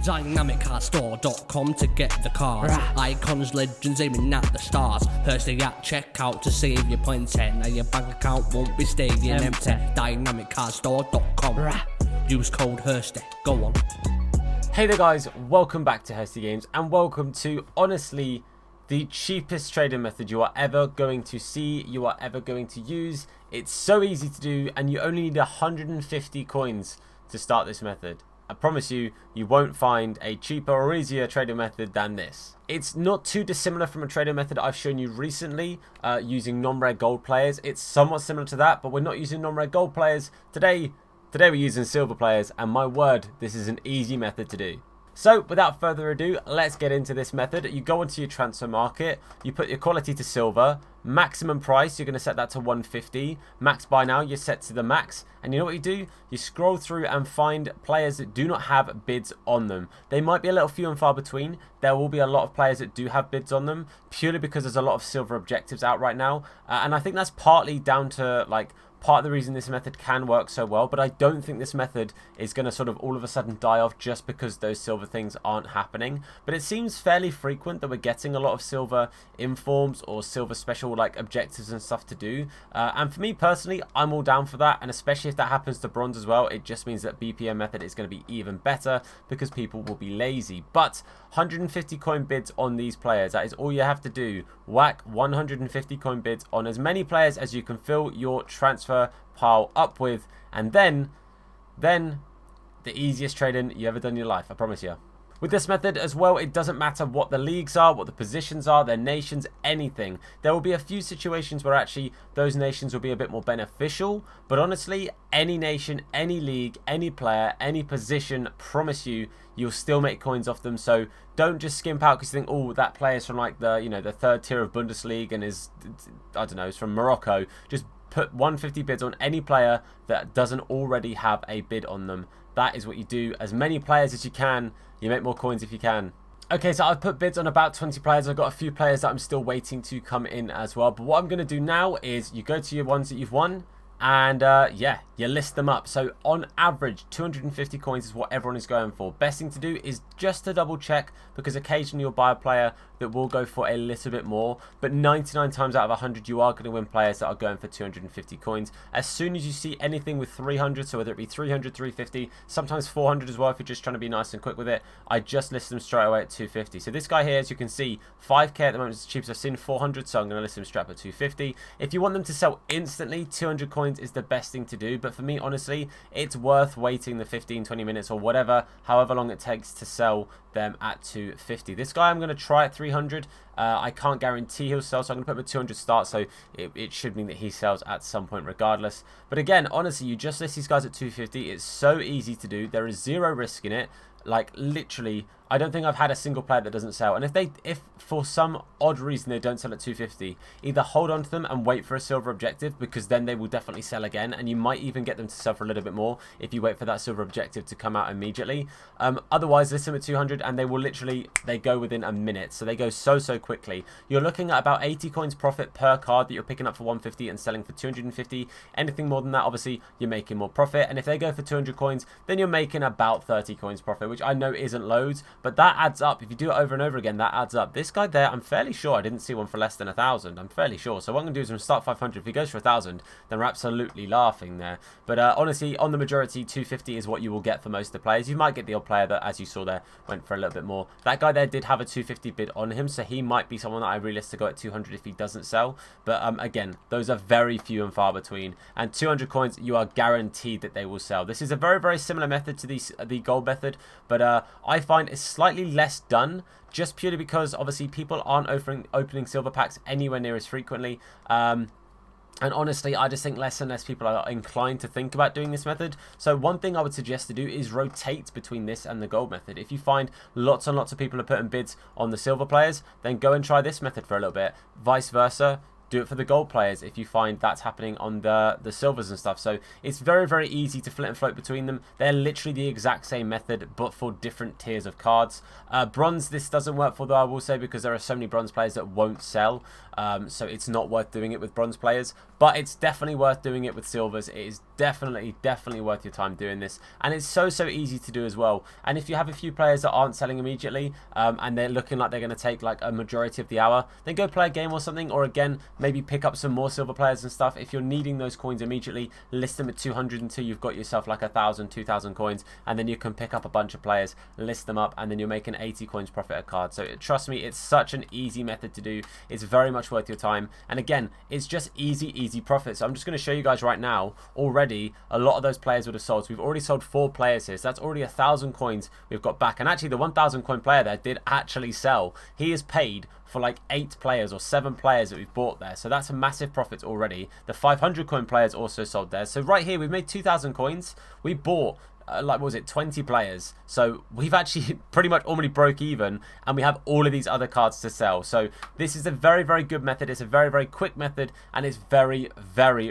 DynamicCardStore.com to get the cards. Icons, legends aiming at the stars. Hursty at checkout to save your points. Now your bank account won't be staying empty. DynamicCardStore.com. Use code Hursty. Go on. Hey there guys, welcome back to Hursty Games and welcome to, honestly, the cheapest trading method you are ever going to see, you are ever going to use. It's so easy to do and you only need 150 coins to start this method. I promise you, you won't find a cheaper or easier trading method than this. It's not too dissimilar from a trading method I've shown you recently using non-rare gold players. It's somewhat similar to that, but we're not using non-rare gold players. Today we're using silver players, and my word, this is an easy method to do. So without further ado, let's get into this method. You go onto your transfer market, you put your quality to silver, maximum price, you're going to set that to 150, max buy now, you're set to the max, and you know what you do? You scroll through and find players that do not have bids on them. They might be a little few and far between. There will be a lot of players that do have bids on them, purely because there's a lot of silver objectives out right now, and I think that's partly down to part of the reason this method can work so well, but I don't think this method is going to sort of all of a sudden die off just because those silver things aren't happening. But it seems fairly frequent that we're getting a lot of silver informs or silver special objectives and stuff to do. And for me personally, I'm all down for that, and especially if that happens to bronze as well, it just means that BPM method is going to be even better because people will be lazy. But 150 coin bids on these players, that is all you have to do. Whack 150 coin bids on as many players as you can fill your transfer pile up with, and then the easiest trading you ever done in your life, I promise you. With this method as well, it doesn't matter what the leagues are, what the positions are, their nations, anything. There will be a few situations where actually those nations will be a bit more beneficial, but honestly, any nation, any league, any player, any position, promise you, you'll still make coins off them. So don't just skimp out because you think, oh, that player's from the third tier of Bundesliga and is, I don't know, is from Morocco. Just put 150 bids on any player that doesn't already have a bid on them. That is what you do. As many players as you can. You make more coins if you can. Okay, so I've put bids on about 20 players. I've got a few players that I'm still waiting to come in as well. But what I'm going to do now is you go to your ones that you've won. And yeah, you list them up. So on average, 250 coins is what everyone is going for. Best thing to do is just to double check, because occasionally you'll buy a player that will go for a little bit more, but 99 times out of 100 you are going to win players that are going for 250 coins. As soon as you see anything with 300, so whether it be 300, 350, sometimes 400 as well if you're just trying to be nice and quick with it, I just list them straight away at 250. So this guy here, as you can see, 5k at the moment is the cheapest I've seen, 400, so I'm going to list him straight up at 250. If you want them to sell instantly, 200 coins is the best thing to do, but for me, honestly, it's worth waiting the 15-20 minutes or whatever, however long it takes to sell them at 250. This guy I'm going to try at 300. I can't guarantee he'll sell, so I'm going to put him at 200 start, so it should mean that he sells at some point regardless. But again, honestly, you just list these guys at 250. It's so easy to do. There is zero risk in it. Like, literally, I don't think I've had a single player that doesn't sell. And if for some odd reason they don't sell at 250, either hold on to them and wait for a silver objective, because then they will definitely sell again, and you might even get them to sell for a little bit more if you wait for that silver objective to come out immediately. Otherwise, list them at 200 and they will literally, they go within a minute. So they go so quickly. You're looking at about 80 coins profit per card that you're picking up for 150 and selling for 250. Anything more than that, obviously, you're making more profit. And if they go for 200 coins, then you're making about 30 coins profit, which I know isn't loads, but that adds up. If you do it over and over again, that adds up. This guy there, I'm fairly sure I didn't see one for less than 1,000. I'm fairly sure. So what I'm going to do is I'm going to start 500. If he goes for 1,000, then we're absolutely laughing there. But honestly, on the majority, 250 is what you will get for most of the players. You might get the odd player that, as you saw there, went for a little bit more. That guy there did have a 250 bid on him, so he might be someone that I really list to go at 200 if he doesn't sell. But again, those are very few and far between. And 200 coins, you are guaranteed that they will sell. This is a very similar method to the gold method, but I find it's slightly less done, just purely because obviously people aren't opening silver packs anywhere near as frequently. And honestly, I just think less and less people are inclined to think about doing this method. So one thing I would suggest to do is rotate between this and the gold method. If you find lots and lots of people are putting bids on the silver players, then go and try this method for a little bit. Vice versa, do it for the gold players if you find that's happening on the silvers and stuff. So it's very easy to flip and float between them. They're literally the exact same method, but for different tiers of cards. Bronze, this doesn't work for, though, I will say, because there are so many bronze players that won't sell. So it's not worth doing it with bronze players, but it's definitely worth doing it with silvers. It is definitely worth your time doing this, and it's so easy to do as well. And if you have a few players that aren't selling immediately and they're looking like they're going to take like a majority of the hour, then go play a game or something, or again maybe pick up some more silver players and stuff. If you're needing those coins immediately, list them at 200 until you've got yourself like 1,000, 2,000 coins, and then you can pick up a bunch of players, list them up, and then you're making 80 coins profit a card. So trust me, it's such an easy method to do. It's very much worth your time, and again, it's just easy profit. So I'm just going to show you guys right now. Already a lot of those players would have sold, so we've already sold 4 players here, so that's already 1,000 coins we've got back. And actually the 1,000 coin player there did actually sell. He is paid for like 8 players or 7 players that we've bought there, so that's a massive profit already. The 500 coin players also sold there. So right here we've made 2,000 coins. We bought like, what was it, 20 players, so we've actually pretty much already broke even, and we have all of these other cards to sell. So this is a very good method. It's a very quick method, and it's very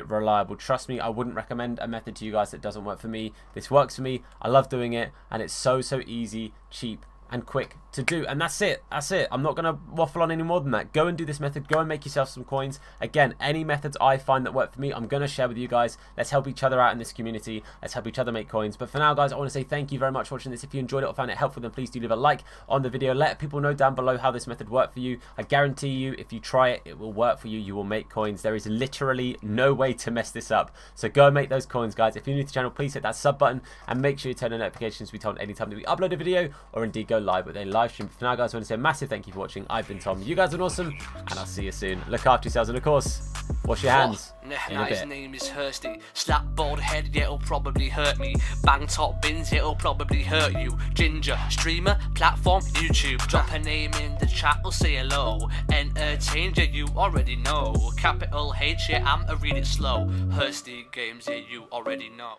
reliable. Trust me, I wouldn't recommend a method to you guys that doesn't work for me. This works for me. I love doing it, and it's so easy, cheap, and quick to do. And that's it. I'm not going to waffle on any more than that. Go and do this method. Go and make yourself some coins. Again, any methods I find that work for me, I'm going to share with you guys. Let's help each other out in this community. Let's help each other make coins. But for now, guys, I want to say thank you very much for watching this. If you enjoyed it or found it helpful, then please do leave a like on the video. Let people know down below how this method worked for you. I guarantee you, if you try it, it will work for you. You will make coins. There is literally no way to mess this up. So go and make those coins, guys. If you're new to the channel, please hit that sub button and make sure you turn on notifications to be told anytime that we upload a video or indeed go live with a live stream. For now, guys, I want to say a massive thank you for watching. I've been Tom. You guys are awesome, and I'll see you soon. Look after yourselves, and of course, wash your hands. His name is Hursty. Slap bald head, yeah, it'll probably hurt me. Bang top bins, it'll probably hurt you. Ginger, streamer, platform, YouTube. Drop a name in the chat, we'll say hello. Entertained, yeah, you already know. Capital H, yeah, I'm a read it slow. Hursty Games, yeah, you already know.